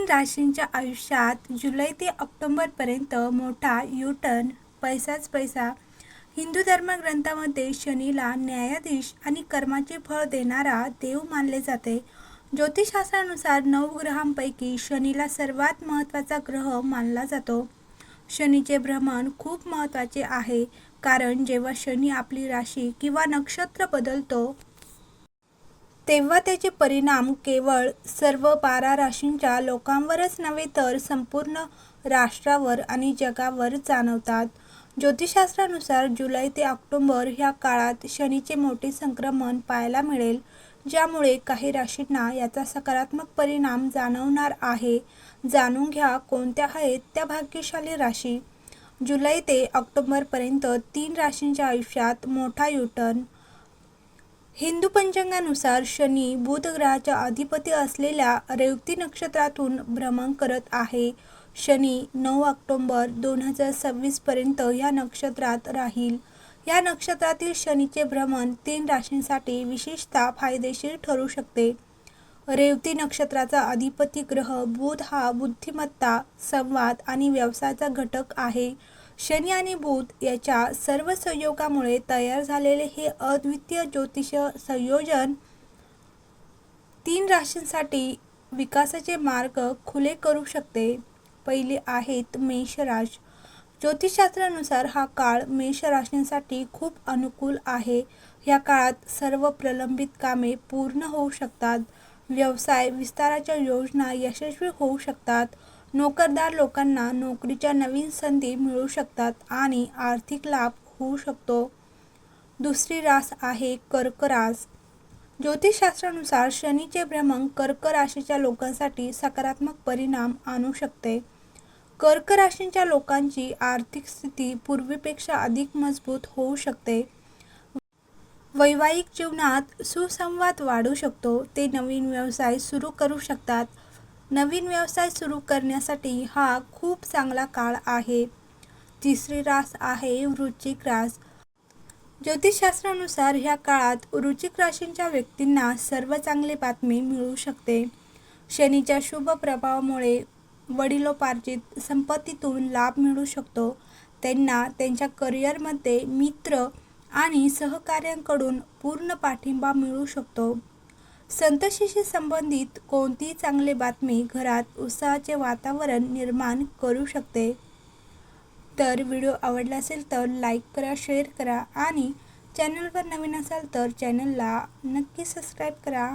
तीन राशींच्या आयुष्यात जुलै ते ऑक्टोबरपर्यंत मोठा यू-टर्न, पैसाच पैसा. हिंदू धर्मग्रंथामध्ये शनीला न्यायाधीश आणि कर्माचे फळ देणारा देव मानले जाते. ज्योतिषशास्त्रानुसार 9 ग्रहांपैकी शनीला सर्वात महत्त्वाचा ग्रह मानला जातो. शनीचे भ्रमण खूप महत्त्वाचे आहे, कारण जेव्हा शनी आपली राशी किंवा नक्षत्र बदलतो तेव्हा त्याचे परिणाम केवळ सर्व 12 राशींच्या लोकांवरच नव्हे तर संपूर्ण राष्ट्रावर आणि जगावर जाणवतात. ज्योतिषशास्त्रानुसार जुलै ते ऑक्टोबर ह्या काळात शनीचे मोठे संक्रमण पाहायला मिळेल, ज्यामुळे काही राशींना याचा सकारात्मक परिणाम जाणवणार आहे. जाणून घ्या कोणत्या आहेत त्या भाग्यशाली राशी. जुलै ते ऑक्टोबरपर्यंत 3 राशींच्या आयुष्यात मोठा यू-टर्न. हिंदू पंचांगानुसार शनी बुध ग्रहाचा अधिपती असलेल्या रेवती नक्षत्रातून भ्रमण करत आहे. शनी 9 ऑक्टोबर 2026 पर्यंत या नक्षत्रात राहील. या नक्षत्रातील शनीचे भ्रमण 3 राशींसाठी विशेषतः फायदेशीर ठरू शकते. रेवती नक्षत्राचा अधिपती ग्रह बुध हा बुद्धिमत्ता, संवाद आणि व्यवसायाचा घटक आहे. शनी आणि बुध याच्या सर्व संयोगामुळे तयार झालेले हे अद्वितीय ज्योतिष संयोजन 3 राशींसाठी विकासाचे मार्ग खुले करू शकते. पहिले आहेत मेष राशी. ज्योतिषशास्त्रानुसार हा काळ मेष राशींसाठी खूप अनुकूल आहे. या काळात सर्व प्रलंबित कामे पूर्ण होऊ शकतात. व्यवसाय विस्ताराच्या योजना यशस्वी होऊ शकतात. नोकरदार लोकांना नोकरीच्या नवीन संधी मिळू शकतात आणि आर्थिक लाभ होऊ शकतो. दुसरी रास आहे कर्क रास. ज्योतिषशास्त्रानुसार शनीचे भ्रमण कर्क राशीच्या लोकांसाठी सकारात्मक परिणाम आणू शकते. कर्क राशीच्या लोकांची आर्थिक स्थिती पूर्वीपेक्षा अधिक मजबूत होऊ शकते. वैवाहिक जीवनात सुसंवाद वाढू शकतो. ते नवीन व्यवसाय सुरू करू शकतात. नवीन व्यवसाय सुरू करण्यासाठी हा खूप चांगला काळ आहे. तिसरी रास आहे वृश्चिक रास. ज्योतिषशास्त्रानुसार ह्या काळात वृश्चिक राशींच्या व्यक्तींना सर्व चांगली बातमी मिळू शकते. शनीच्या शुभ प्रभावामुळे वडिलोपार्जित संपत्तीतून लाभ मिळू शकतो. त्यांना त्यांच्या करिअरमध्ये मित्र आणि सहकाऱ्यांकडून पूर्ण पाठिंबा मिळू शकतो. संततीशी संबंधित कोणतीही चांगली बातमी घरात उत्साहाचे वातावरण निर्माण करू शकते. तर व्हिडिओ आवडला असेल तर लाईक करा, शेअर करा आणि चॅनलवर नवीन असाल तर चॅनलला नक्की सबस्क्राईब करा.